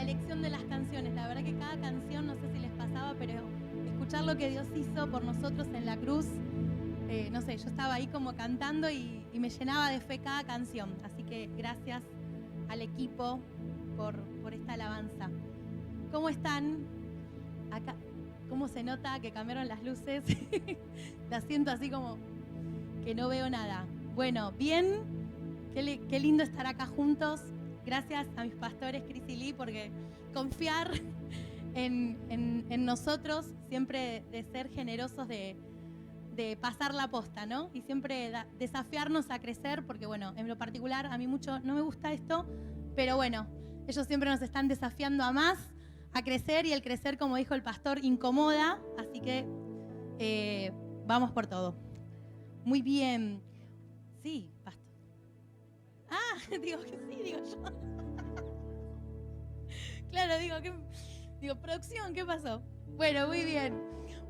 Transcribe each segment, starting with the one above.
elección de las canciones. La verdad que cada canción, no sé si les pasaba, pero escuchar lo que Dios hizo por nosotros en la cruz, no sé, yo estaba ahí como cantando y me llenaba de fe cada canción. Así que gracias al equipo por esta alabanza. ¿Cómo están? Acá, ¿cómo se nota que cambiaron las luces? La siento así como que no veo nada. Bueno, bien, qué lindo estar acá juntos. Gracias a mis pastores, Cris y Lee, porque confiar en nosotros, siempre de ser generosos, de pasar la posta, ¿no? Y siempre desafiarnos a crecer, porque bueno, en lo particular a mí mucho no me gusta esto, pero bueno, ellos siempre nos están desafiando a más, a crecer, y el crecer, como dijo el pastor, incomoda, así que vamos por todo. Muy bien. Sí, pastor. Ah, digo que sí, digo yo. Claro, digo, producción, ¿qué pasó? Bueno, muy bien.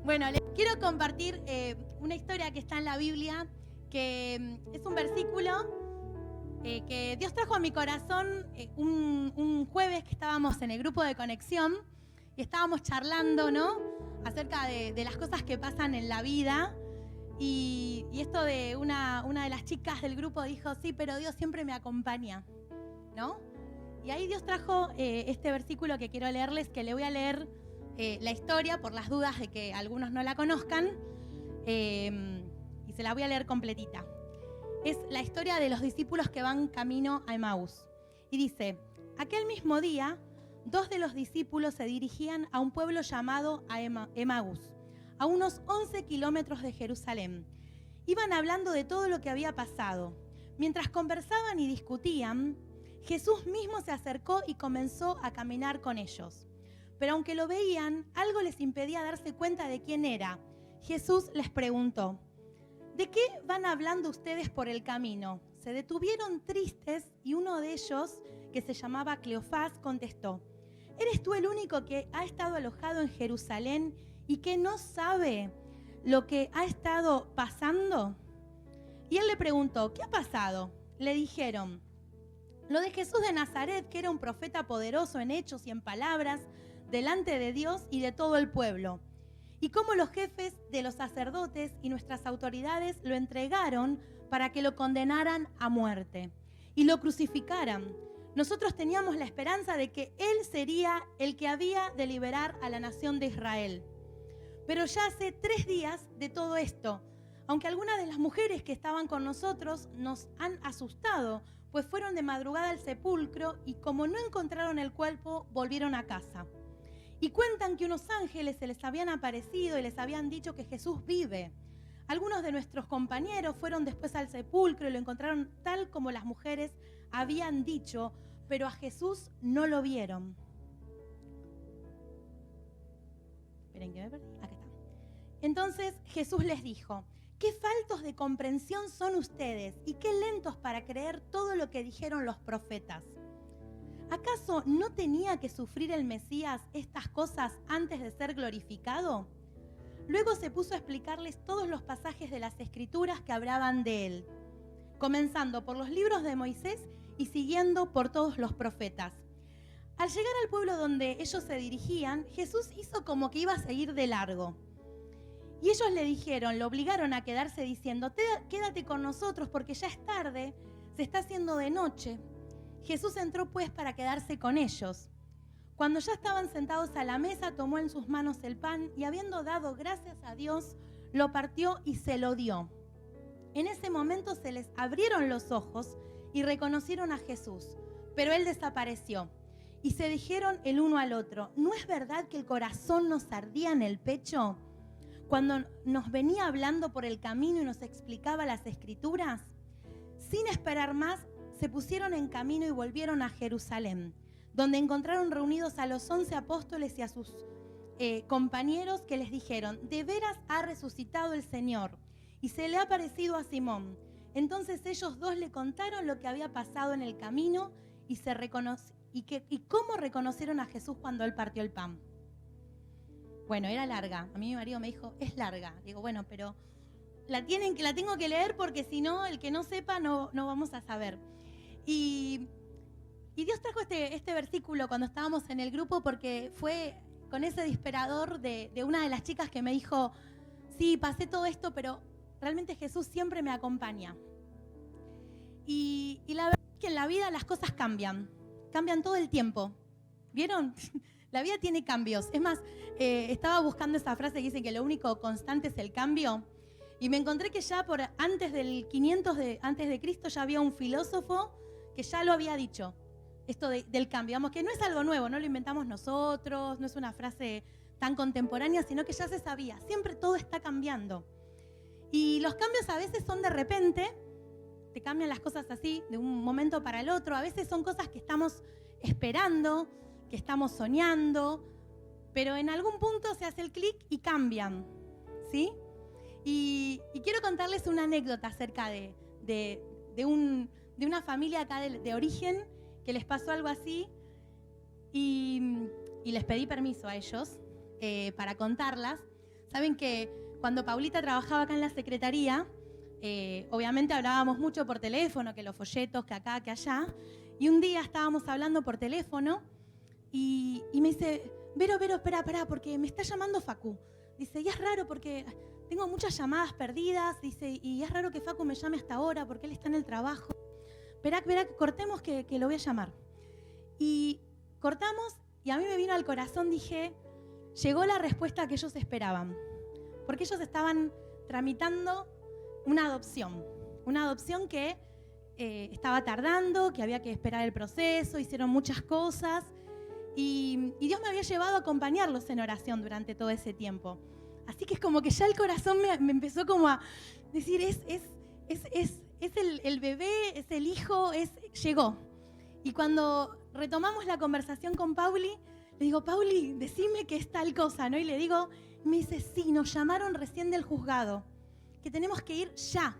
Bueno, les quiero compartir una historia que está en la Biblia, que es un versículo que Dios trajo a mi corazón un jueves que estábamos en el grupo de conexión y estábamos charlando, ¿no? Acerca de las cosas que pasan en la vida. Y esto de una de las chicas del grupo dijo, sí, pero Dios siempre me acompaña, ¿no? Y ahí Dios trajo este versículo que quiero leerles, que le voy a leer la historia por las dudas de que algunos no la conozcan, y se la voy a leer completita. Es la historia de los discípulos que van camino a Emaús. Y dice, aquel mismo día, 2 de los discípulos se dirigían a un pueblo llamado Emaús, a unos 11 kilómetros de Jerusalén. Iban hablando de todo lo que había pasado. Mientras conversaban y discutían, Jesús mismo se acercó y comenzó a caminar con ellos. Pero aunque lo veían, algo les impedía darse cuenta de quién era. Jesús les preguntó, ¿de qué van hablando ustedes por el camino? Se detuvieron tristes y uno de ellos, que se llamaba Cleofás, contestó, ¿eres tú el único que ha estado alojado en Jerusalén y que no sabe lo que ha estado pasando? Y él le preguntó, ¿qué ha pasado? Le dijeron, lo de Jesús de Nazaret, que era un profeta poderoso en hechos y en palabras, delante de Dios y de todo el pueblo. Y cómo los jefes de los sacerdotes y nuestras autoridades lo entregaron para que lo condenaran a muerte y lo crucificaran. Nosotros teníamos la esperanza de que él sería el que había de liberar a la nación de Israel. Pero ya hace 3 días de todo esto, aunque algunas de las mujeres que estaban con nosotros nos han asustado, pues fueron de madrugada al sepulcro y como no encontraron el cuerpo, volvieron a casa. Y cuentan que unos ángeles se les habían aparecido y les habían dicho que Jesús vive. Algunos de nuestros compañeros fueron después al sepulcro y lo encontraron tal como las mujeres habían dicho, pero a Jesús no lo vieron. Esperen que me perdí. Acá está. Entonces Jesús les dijo: qué faltos de comprensión son ustedes y qué lentos para creer todo lo que dijeron los profetas. ¿Acaso no tenía que sufrir el Mesías estas cosas antes de ser glorificado? Luego se puso a explicarles todos los pasajes de las Escrituras que hablaban de él, comenzando por los libros de Moisés y siguiendo por todos los profetas. Al llegar al pueblo donde ellos se dirigían, Jesús hizo como que iba a seguir de largo. Y ellos le dijeron, lo obligaron a quedarse diciendo: quédate con nosotros porque ya es tarde, se está haciendo de noche. Jesús entró pues para quedarse con ellos. Cuando ya estaban sentados a la mesa, tomó en sus manos el pan y, habiendo dado gracias a Dios, lo partió y se lo dio. En ese momento se les abrieron los ojos y reconocieron a Jesús, pero él desapareció. Y se dijeron el uno al otro: ¿no es verdad que el corazón nos ardía en el pecho cuando nos venía hablando por el camino y nos explicaba las Escrituras? Sin esperar más, se pusieron en camino y volvieron a Jerusalén, donde encontraron reunidos a los 11 apóstoles y a sus compañeros, que les dijeron: de veras ha resucitado el Señor y se le ha aparecido a Simón. Entonces ellos dos le contaron lo que había pasado en el camino y cómo reconocieron a Jesús cuando él partió el pan. Bueno, era larga. A mí mi marido me dijo: es larga. Digo, bueno, pero la tengo que leer porque si no, el que no sepa no vamos a saber. Y Dios trajo este versículo cuando estábamos en el grupo porque fue con ese disparador de una de las chicas que me dijo: sí, pasé todo esto, pero realmente Jesús siempre me acompaña. Y la verdad es que en la vida las cosas cambian todo el tiempo. ¿Vieron? La vida tiene cambios. Es más, estaba buscando esa frase que dice que lo único constante es el cambio. Y me encontré que ya antes del 500 antes de Cristo ya había un filósofo que ya lo había dicho. Esto del cambio, digamos que no es algo nuevo, no lo inventamos nosotros, no es una frase tan contemporánea, sino que ya se sabía, siempre todo está cambiando. Y los cambios a veces son de repente, te cambian las cosas así, de un momento para el otro, a veces son cosas que estamos esperando, que estamos soñando, pero en algún punto se hace el clic y cambian, ¿sí? Y quiero contarles una anécdota acerca de una familia acá de origen, que les pasó algo así y les pedí permiso a ellos para contarlas. Saben que cuando Paulita trabajaba acá en la secretaría, obviamente hablábamos mucho por teléfono, que los folletos, que acá, que allá, y un día estábamos hablando por teléfono y me dice: Vero, espera, porque me está llamando Facu. Dice, y es raro porque tengo muchas llamadas perdidas, dice, y es raro que Facu me llame hasta ahora porque él está en el trabajo. Esperá, cortemos que lo voy a llamar. Y cortamos y a mí me vino al corazón, dije, llegó la respuesta que ellos esperaban. Porque ellos estaban tramitando una adopción que estaba tardando, que había que esperar el proceso, hicieron muchas cosas. Y Dios me había llevado a acompañarlos en oración durante todo ese tiempo. Así que es como que ya el corazón me empezó como a decir, es el bebé, es el hijo, llegó. Y cuando retomamos la conversación con Pauli, le digo, Pauli, decime que es tal cosa, ¿no? Y le digo, me dice, sí, nos llamaron recién del juzgado, que tenemos que ir ya.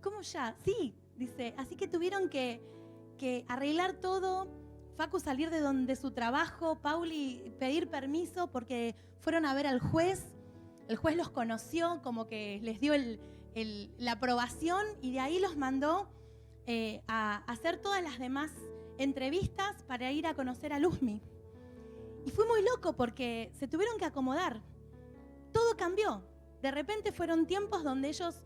¿Cómo ya? Sí, dice, así que tuvieron que arreglar todo, Facu salir de su trabajo, Pauli pedir permiso porque fueron a ver al juez, el juez los conoció, como que les dio la aprobación y de ahí los mandó a hacer todas las demás entrevistas para ir a conocer a Luzmi. Y fue muy loco porque se tuvieron que acomodar. Todo cambió. De repente fueron tiempos donde ellos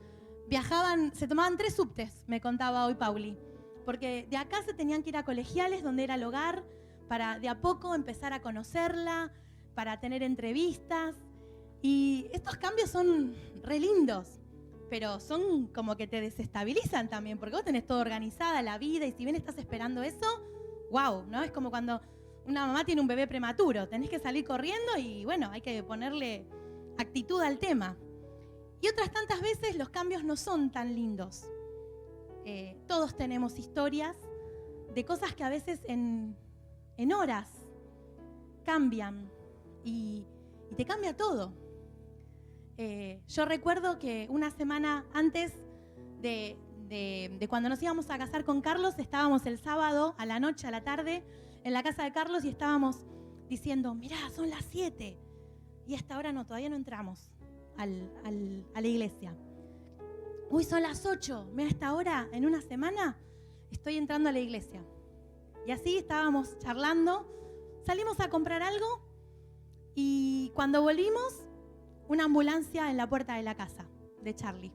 viajaban, se tomaban 3 subtes, me contaba hoy Pauli. Porque de acá se tenían que ir a colegiales, donde era el hogar, para de a poco empezar a conocerla, para tener entrevistas. Y estos cambios son re lindos, pero son como que te desestabilizan también, porque vos tenés todo organizada, la vida, y si bien estás esperando eso, wow, ¿no? Es como cuando una mamá tiene un bebé prematuro, tenés que salir corriendo y bueno, hay que ponerle actitud al tema. Y otras tantas veces los cambios no son tan lindos. Todos tenemos historias de cosas que a veces en horas cambian y te cambia todo. Yo recuerdo que una semana antes de cuando nos íbamos a casar con Carlos, estábamos el sábado a la noche, a la tarde, en la casa de Carlos y estábamos diciendo, mirá, son las 7 y hasta ahora no, todavía no entramos a la iglesia. Uy, son las 8, mira, hasta ahora, en una semana, estoy entrando a la iglesia. Y así estábamos charlando, salimos a comprar algo y cuando volvimos, una ambulancia en la puerta de la casa de Charlie.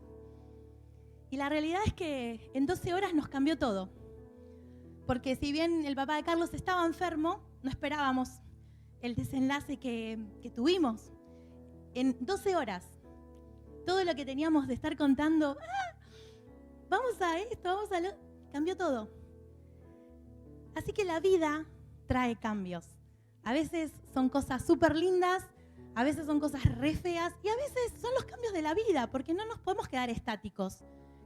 Y la realidad es que en 12 horas nos cambió todo. Porque si bien el papá de Carlos estaba enfermo, no esperábamos el desenlace que tuvimos. En 12 horas, todo lo que teníamos de estar contando, vamos a esto, vamos a lo... cambió todo. Así que la vida trae cambios. A veces son cosas súper lindas, a veces son cosas re feas y a veces son los cambios de la vida, porque no nos podemos quedar estáticos.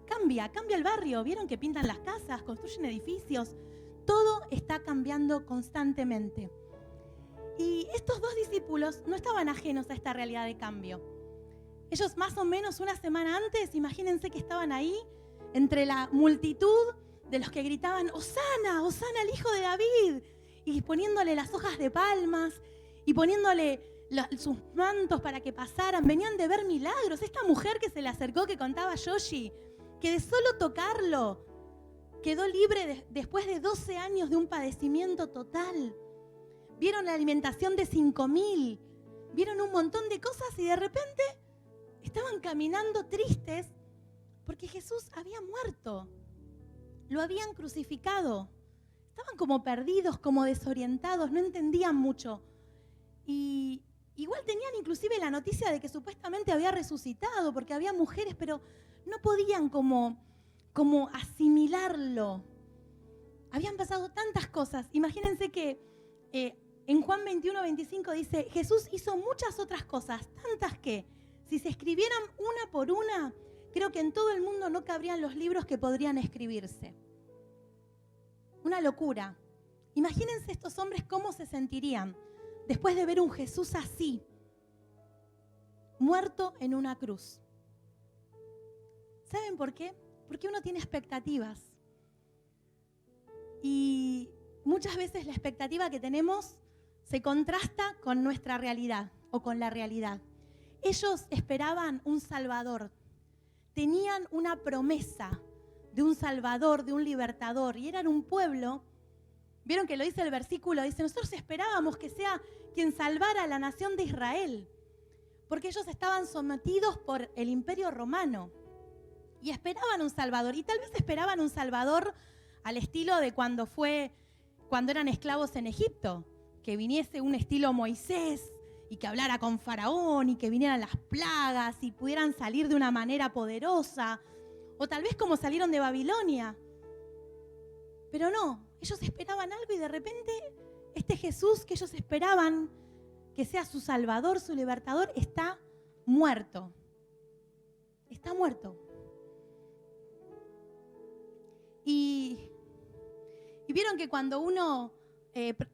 Cambia el barrio, vieron que pintan las casas, construyen edificios, todo está cambiando constantemente. Y estos dos discípulos no estaban ajenos a esta realidad de cambio. Ellos más o menos una semana antes, imagínense que estaban ahí entre la multitud de los que gritaban, ¡Hosana, Hosana el hijo de David! Y poniéndole las hojas de palmas y poniéndole sus mantos para que pasaran. Venían de ver milagros. Esta mujer que se le acercó, que contaba Yoshi, que de solo tocarlo quedó libre después de 12 años de un padecimiento total. Vieron la alimentación de 5.000, vieron un montón de cosas y de repente estaban caminando tristes porque Jesús había muerto. Lo habían crucificado. Estaban como perdidos, como desorientados, no entendían mucho. Y igual tenían inclusive la noticia de que supuestamente había resucitado porque había mujeres, pero no podían como asimilarlo. Habían pasado tantas cosas. Imagínense que en Juan 21:25 dice, Jesús hizo muchas otras cosas, tantas que si se escribieran una por una, creo que en todo el mundo no cabrían los libros que podrían escribirse. Una locura. Imagínense estos hombres cómo se sentirían después de ver un Jesús así, muerto en una cruz. ¿Saben por qué? Porque uno tiene expectativas. Y muchas veces la expectativa que tenemos se contrasta con nuestra realidad o con la realidad. Ellos esperaban un Salvador. Tenían una promesa de un Salvador, de un libertador. Y eran un pueblo, vieron que lo dice el versículo, dice, nosotros esperábamos que sea quien salvara a la nación de Israel. Porque ellos estaban sometidos por el Imperio Romano. Y esperaban un Salvador. Y tal vez esperaban un Salvador al estilo de cuando eran esclavos en Egipto. Que viniese un estilo Moisés y que hablara con Faraón y que vinieran las plagas y pudieran salir de una manera poderosa. O tal vez como salieron de Babilonia. Pero no, ellos esperaban algo y de repente este Jesús que ellos esperaban que sea su Salvador, su libertador, está muerto. Está muerto. Y vieron que cuando uno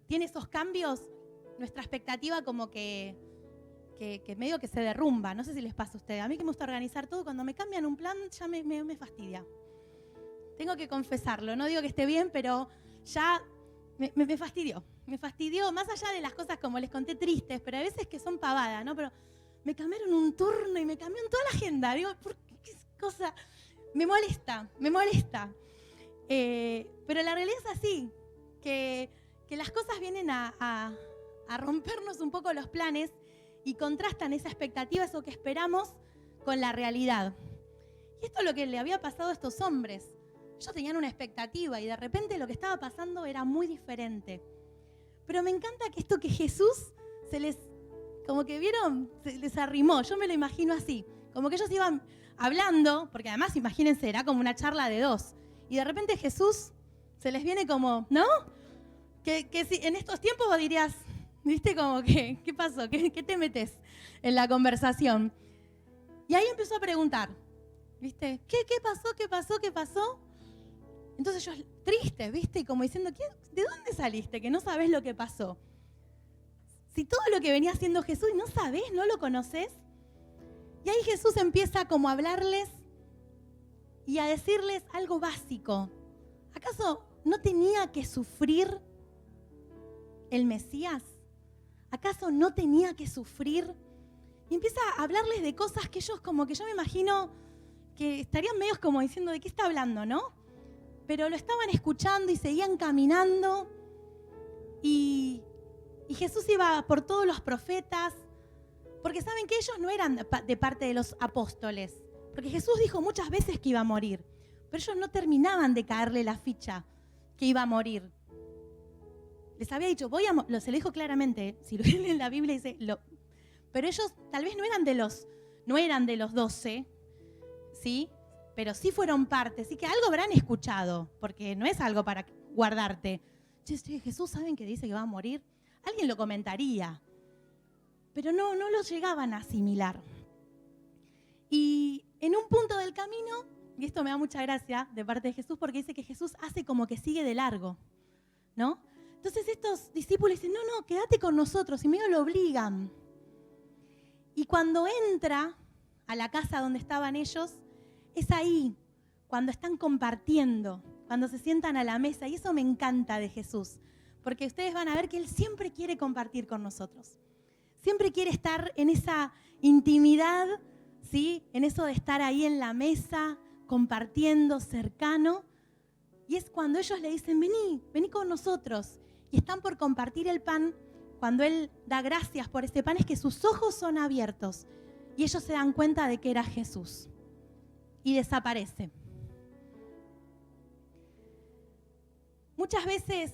tiene esos cambios, nuestra expectativa como que medio que se derrumba. No sé si les pasa a ustedes. A mí que me gusta organizar todo, cuando me cambian un plan ya me fastidia. Tengo que confesarlo. No digo que esté bien, pero ya me fastidió. Me fastidió, más allá de las cosas como les conté tristes, pero a veces que son pavadas, ¿no? Pero me cambiaron un turno y me cambiaron toda la agenda. Digo, ¿por qué cosa? Me molesta. Pero la realidad es así, que las cosas vienen a rompernos un poco los planes y contrastan esa expectativa, eso que esperamos, con la realidad. Y esto es lo que le había pasado a estos hombres. Ellos tenían una expectativa y de repente lo que estaba pasando era muy diferente. Pero me encanta que esto que Jesús como que vieron, se les arrimó. Yo me lo imagino así, como que ellos iban hablando, porque además imagínense, era como una charla de dos. Y de repente Jesús se les viene como, ¿no? Que si en estos tiempos vos dirías, ¿viste? Como que, ¿qué pasó? ¿Qué te metes en la conversación? Y ahí empezó a preguntar, ¿viste? ¿Qué pasó? ¿Qué pasó? ¿Qué pasó? Entonces ellos tristes, ¿viste? Y como diciendo, ¿de dónde saliste? Que no sabés lo que pasó. Si todo lo que venía haciendo Jesús, ¿no sabés? ¿No lo conocés? Y ahí Jesús empieza como a hablarles y a decirles algo básico. ¿Acaso no tenía que sufrir el Mesías? ¿Acaso no tenía que sufrir? Y empieza a hablarles de cosas que ellos como que yo me imagino que estarían medios como diciendo, ¿de qué está hablando, no? Pero lo estaban escuchando y seguían caminando. Y Jesús iba por todos los profetas, porque saben que ellos no eran de parte de los apóstoles. Porque Jesús dijo muchas veces que iba a morir, pero ellos no terminaban de caerle la ficha que iba a morir. Les había dicho, se lo dijo claramente, si lo leen en la Biblia dice, pero ellos tal vez no eran de los 12, ¿sí? Pero sí fueron parte, así que algo habrán escuchado, porque no es algo para guardarte. Che, Jesús, ¿saben que dice que va a morir? Alguien lo comentaría, pero no lo llegaban a asimilar. Y en un punto del camino, y esto me da mucha gracia de parte de Jesús, porque dice que Jesús hace como que sigue de largo, ¿no? Entonces estos discípulos dicen, no, quédate con nosotros, y medio lo obligan. Y cuando entra a la casa donde estaban ellos, es ahí, cuando están compartiendo, cuando se sientan a la mesa, y eso me encanta de Jesús, porque ustedes van a ver que Él siempre quiere compartir con nosotros. Siempre quiere estar en esa intimidad, ¿sí? En eso de estar ahí en la mesa, compartiendo, cercano. Y es cuando ellos le dicen, vení con nosotros. Y están por compartir el pan, cuando Él da gracias por este pan, es que sus ojos son abiertos. Y ellos se dan cuenta de que era Jesús. Y desaparece. Muchas veces,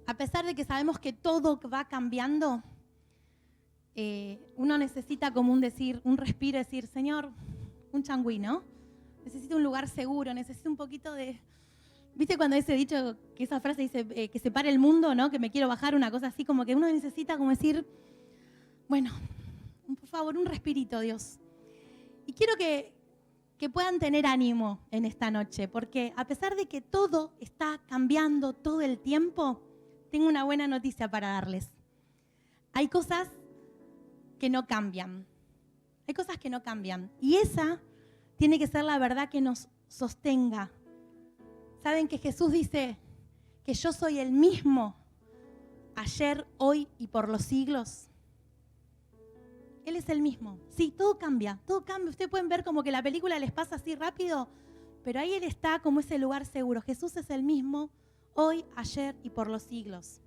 a pesar de que sabemos que todo va cambiando, uno necesita como un respiro, decir, Señor, un changüí, ¿no? Necesito un lugar seguro, necesito un poquito de... ¿Viste cuando ese dicho, que esa frase dice que se pare el mundo, ¿no? Que me quiero bajar, una cosa así, como que uno necesita como decir, bueno, por favor, un respirito, Dios. Y quiero que puedan tener ánimo en esta noche, porque a pesar de que todo está cambiando todo el tiempo, tengo una buena noticia para darles. Hay cosas que no cambian. Hay cosas que no cambian. Y esa tiene que ser la verdad que nos sostenga. ¿Saben que Jesús dice que yo soy el mismo ayer, hoy y por los siglos? Él es el mismo. Sí, todo cambia, todo cambia. Ustedes pueden ver como que la película les pasa así rápido, pero ahí Él está como ese lugar seguro. Jesús es el mismo hoy, ayer y por los siglos.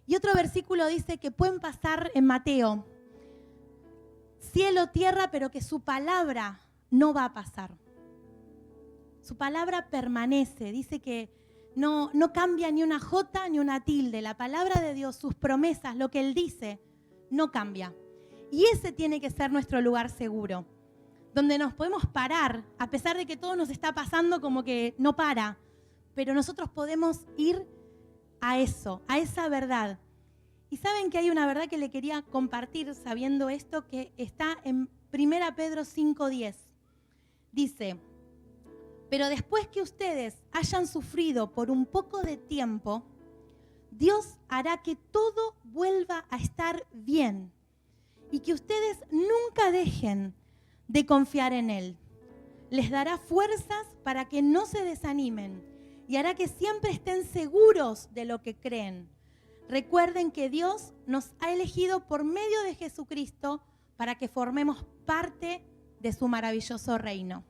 Y otro versículo dice que pueden pasar en Mateo, cielo, tierra, pero que su palabra no va a pasar. Su palabra permanece. Dice que no cambia ni una jota ni una tilde. La palabra de Dios, sus promesas, lo que Él dice, no cambia. Y ese tiene que ser nuestro lugar seguro, donde nos podemos parar, a pesar de que todo nos está pasando como que no para, pero nosotros podemos ir a eso, a esa verdad. Y saben que hay una verdad que le quería compartir sabiendo esto, que está en 1 Pedro 5:10. Dice, pero después que ustedes hayan sufrido por un poco de tiempo, Dios hará que todo vuelva a estar bien y que ustedes nunca dejen de confiar en Él. Les dará fuerzas para que no se desanimen y hará que siempre estén seguros de lo que creen. Recuerden que Dios nos ha elegido por medio de Jesucristo para que formemos parte de su maravilloso reino.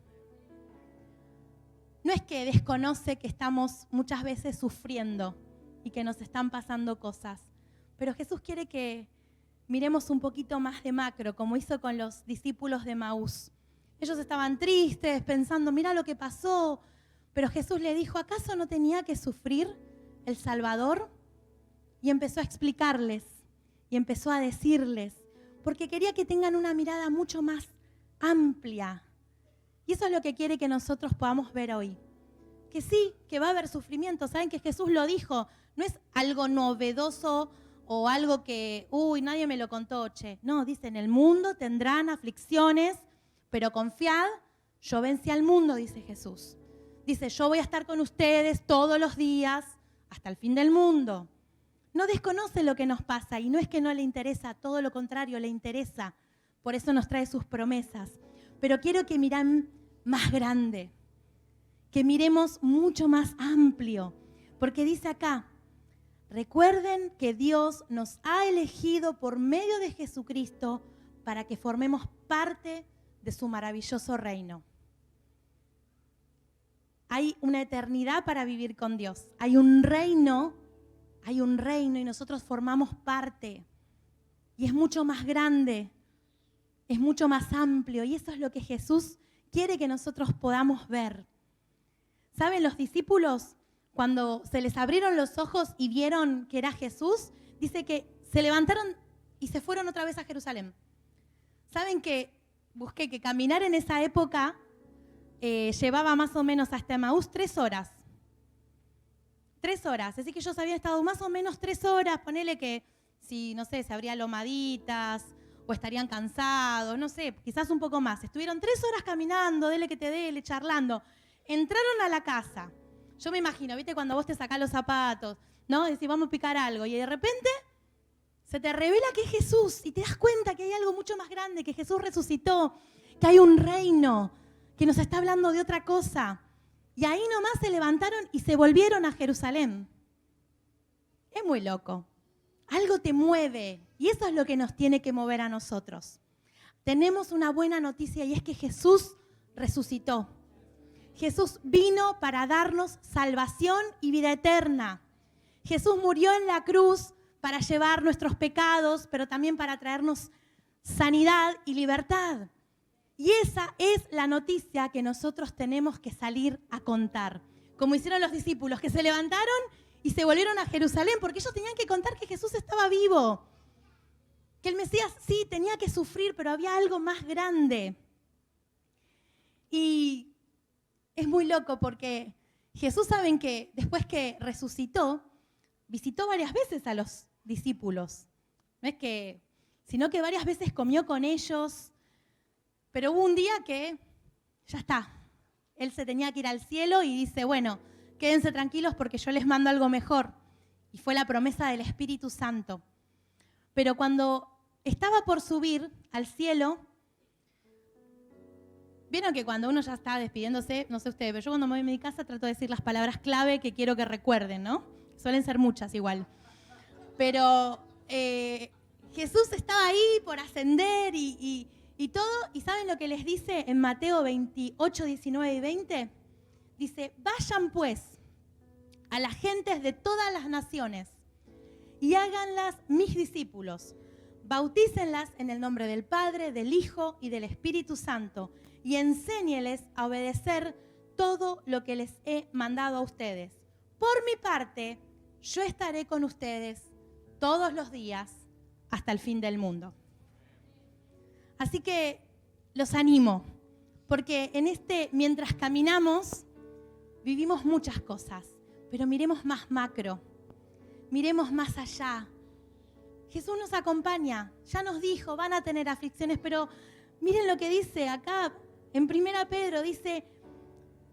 No es que desconoce que estamos muchas veces sufriendo y que nos están pasando cosas, pero Jesús quiere que miremos un poquito más de macro, como hizo con los discípulos de Emaús. Ellos estaban tristes, pensando, mira lo que pasó, pero Jesús le dijo, ¿acaso no tenía que sufrir el Salvador? Y empezó a explicarles, y empezó a decirles, porque quería que tengan una mirada mucho más amplia. Y eso es lo que quiere que nosotros podamos ver hoy. Que sí, que va a haber sufrimiento. Saben que Jesús lo dijo, no es algo novedoso o algo que, nadie me lo contó, che. No, dice, en el mundo tendrán aflicciones, pero confiad, yo vencí al mundo, dice Jesús. Dice, yo voy a estar con ustedes todos los días hasta el fin del mundo. No desconoce lo que nos pasa y no es que no le interesa, todo lo contrario, le interesa. Por eso nos trae sus promesas. Pero quiero que miren más grande, que miremos mucho más amplio, porque dice acá, recuerden que Dios nos ha elegido por medio de Jesucristo para que formemos parte de su maravilloso reino. Hay una eternidad para vivir con Dios. Hay un reino y nosotros formamos parte. Y es mucho más grande, es mucho más amplio. Y eso es lo que Jesús quiere que nosotros podamos ver. ¿Saben? Los discípulos, cuando se les abrieron los ojos y vieron que era Jesús, dice que se levantaron y se fueron otra vez a Jerusalén. ¿Saben que busqué que caminar en esa época llevaba más o menos hasta Emaús 3 horas? 3 horas. Así que ellos habían estado más o menos 3 horas. Ponele que, si, no sé, se abrían lomaditas o estarían cansados, no sé, quizás un poco más. Estuvieron 3 horas caminando, dele que te dele, charlando. Entraron a la casa. Yo me imagino, ¿viste? Cuando vos te sacás los zapatos, ¿no? Decís, vamos a picar algo. Y de repente se te revela que es Jesús y te das cuenta que hay algo mucho más grande, que Jesús resucitó, que hay un reino, que nos está hablando de otra cosa. Y ahí nomás se levantaron y se volvieron a Jerusalén. Es muy loco. Algo te mueve y eso es lo que nos tiene que mover a nosotros. Tenemos una buena noticia y es que Jesús resucitó. Jesús vino para darnos salvación y vida eterna. Jesús murió en la cruz para llevar nuestros pecados, pero también para traernos sanidad y libertad. Y esa es la noticia que nosotros tenemos que salir a contar. Como hicieron los discípulos, que se levantaron y se volvieron a Jerusalén, porque ellos tenían que contar que Jesús estaba vivo. Que el Mesías sí tenía que sufrir, pero había algo más grande. Y es muy loco porque Jesús, saben que después que resucitó, visitó varias veces a los discípulos. No es que, sino que varias veces comió con ellos. Pero hubo un día que ya está. Él se tenía que ir al cielo y dice, bueno, quédense tranquilos porque yo les mando algo mejor. Y fue la promesa del Espíritu Santo. Pero cuando estaba por subir al cielo, vieron que cuando uno ya está despidiéndose, no sé ustedes, pero yo cuando me voy a mi casa trato de decir las palabras clave que quiero que recuerden, ¿no? Suelen ser muchas igual. Pero Jesús estaba ahí por ascender y todo, y ¿saben lo que les dice en Mateo 28, 19 y 20? Dice, vayan pues a las gentes de todas las naciones y háganlas mis discípulos. Bautícenlas en el nombre del Padre, del Hijo y del Espíritu Santo y enséñeles a obedecer todo lo que les he mandado a ustedes. Por mi parte, yo estaré con ustedes todos los días hasta el fin del mundo. Así que los animo, porque mientras caminamos, vivimos muchas cosas, pero miremos más macro, miremos más allá. Jesús nos acompaña, ya nos dijo, van a tener aflicciones, pero miren lo que dice acá en 1 Pedro, dice,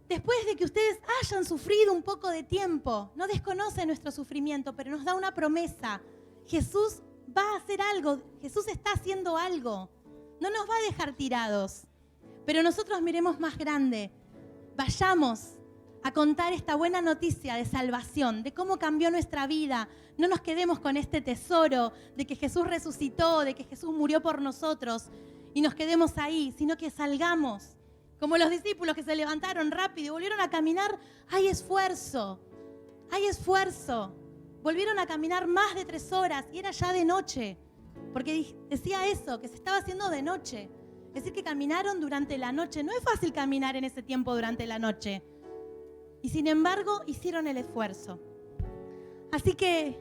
después de que ustedes hayan sufrido un poco de tiempo, no desconoce nuestro sufrimiento, pero nos da una promesa. Jesús va a hacer algo, Jesús está haciendo algo, no nos va a dejar tirados, pero nosotros miremos más grande, vayamos a contar esta buena noticia de salvación, de cómo cambió nuestra vida. No nos quedemos con este tesoro de que Jesús resucitó, de que Jesús murió por nosotros y nos quedemos ahí, sino que salgamos. Como los discípulos que se levantaron rápido y volvieron a caminar, hay esfuerzo, hay esfuerzo. Volvieron a caminar más de 3 horas y era ya de noche, porque decía eso, que se estaba haciendo de noche. Es decir, que caminaron durante la noche. No es fácil caminar en ese tiempo durante la noche. Y sin embargo, hicieron el esfuerzo. Así que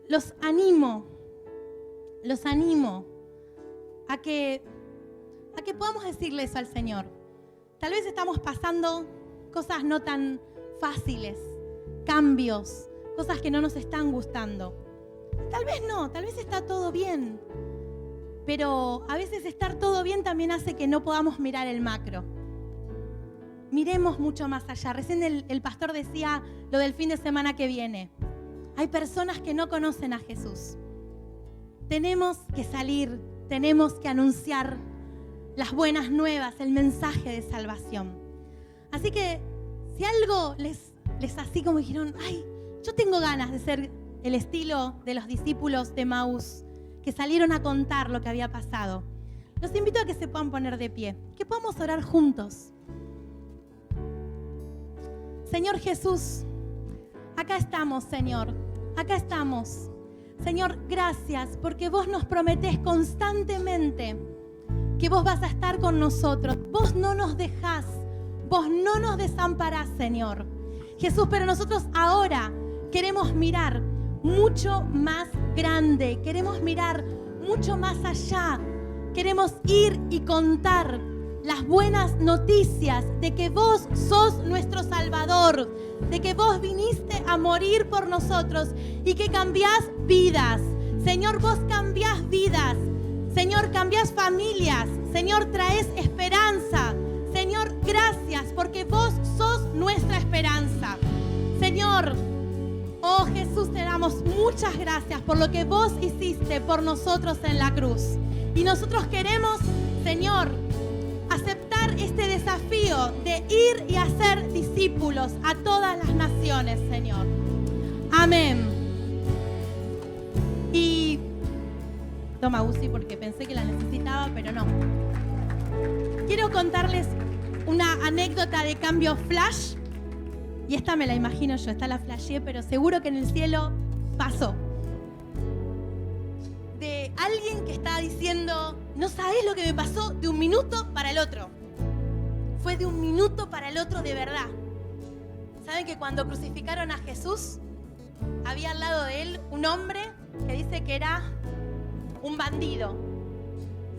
los animo a que podamos decirle eso al Señor. Tal vez estamos pasando cosas no tan fáciles, cambios, cosas que no nos están gustando. Tal vez no, tal vez está todo bien. Pero a veces estar todo bien también hace que no podamos mirar el macro. Miremos mucho más allá. Recién el pastor decía lo del fin de semana que viene. Hay personas que no conocen a Jesús. Tenemos que salir, tenemos que anunciar las buenas nuevas, el mensaje de salvación. Así que si algo les así como dijeron, ay, yo tengo ganas de ser el estilo de los discípulos de Emaús, que salieron a contar lo que había pasado. Los invito a que se puedan poner de pie, que podamos orar juntos. Señor Jesús, acá estamos, Señor, acá estamos. Señor, gracias porque vos nos prometés constantemente que vos vas a estar con nosotros. Vos no nos dejás, vos no nos desamparás, Señor. Jesús, pero nosotros ahora queremos mirar mucho más grande, queremos mirar mucho más allá, queremos ir y contar las buenas noticias de que vos sos nuestro Salvador, de que vos viniste a morir por nosotros y que cambiás vidas. Señor, vos cambiás vidas. Señor, cambiás familias. Señor, traes esperanza. Señor, gracias porque vos sos nuestra esperanza. Señor, oh Jesús, te damos muchas gracias por lo que vos hiciste por nosotros en la cruz. Y nosotros queremos, Señor, aceptar este desafío de ir y hacer discípulos a todas las naciones, Señor. Amén. Y toma Uzi porque pensé que la necesitaba, pero no. Quiero contarles una anécdota de cambio flash. Y esta me la imagino yo, esta la flasheé, pero seguro que en el cielo pasó. De alguien que está diciendo, no sabés lo que me pasó de un minuto para el otro. Fue de un minuto para el otro de verdad. ¿Saben que cuando crucificaron a Jesús, había al lado de él un hombre que dice que era un bandido?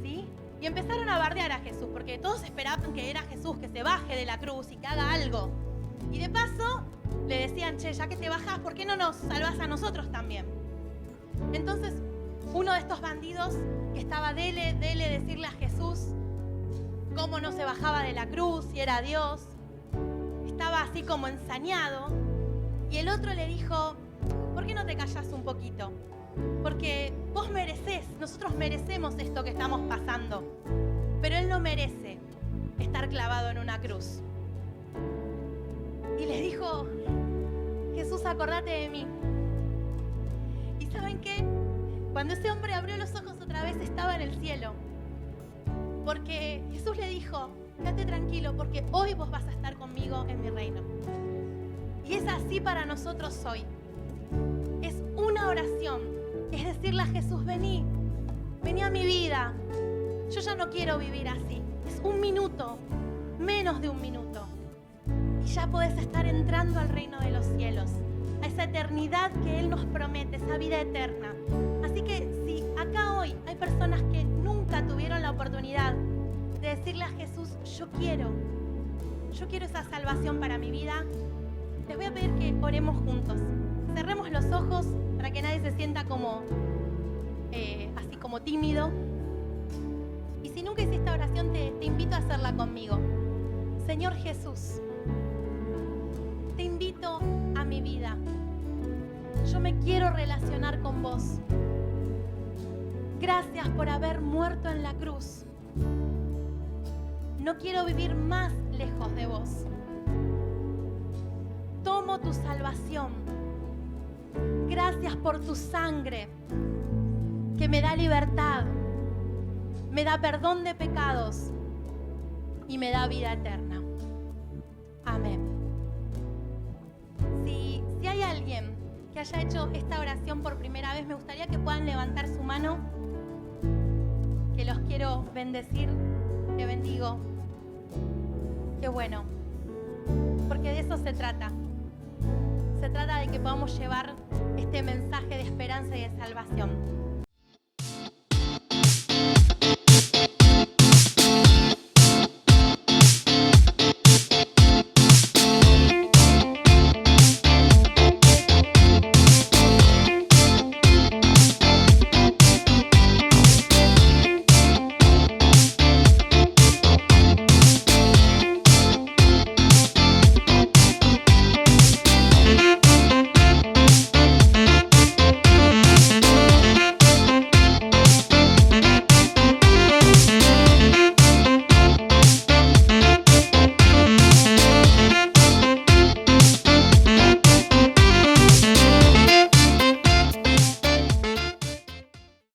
¿Sí? Y empezaron a bardear a Jesús, porque todos esperaban que era Jesús, que se baje de la cruz y que haga algo. Y de paso le decían, che, ya que te bajás, ¿por qué no nos salvás a nosotros también? Entonces, uno de estos bandidos que estaba dele decirle a Jesús cómo no se bajaba de la cruz, si era Dios, estaba así como ensañado. Y el otro le dijo, ¿por qué no te callás un poquito? Porque vos merecés, nosotros merecemos esto que estamos pasando, pero él no merece estar clavado en una cruz. Y les dijo, Jesús, acordate de mí. ¿Y saben qué? Cuando ese hombre abrió los ojos otra vez, estaba en el cielo. Porque Jesús le dijo, quédate tranquilo, porque hoy vos vas a estar conmigo en mi reino. Y es así para nosotros hoy. Es una oración. Es decirle a Jesús, vení a mi vida. Yo ya no quiero vivir así. Es un minuto, menos de un minuto. Y ya podés estar entrando al reino de los cielos, a esa eternidad que Él nos promete, esa vida eterna. Así que si acá hoy hay personas que nunca tuvieron la oportunidad de decirle a Jesús, yo quiero esa salvación para mi vida, les voy a pedir que oremos juntos. Cerremos los ojos para que nadie se sienta como así como tímido. Y si nunca hiciste esta oración, te invito a hacerla conmigo. Señor Jesús, te invito a mi vida. Yo me quiero relacionar con vos. Gracias por haber muerto en la cruz. No quiero vivir más lejos de vos. Tomo tu salvación. Gracias por tu sangre que me da libertad, me da perdón de pecados y me da vida eterna. Amén. Si hay alguien que haya hecho esta oración por primera vez, me gustaría que puedan levantar su mano, que los quiero bendecir. Te bendigo. Qué bueno, porque de eso se trata. Se trata de que podamos llevar este mensaje de esperanza y de salvación.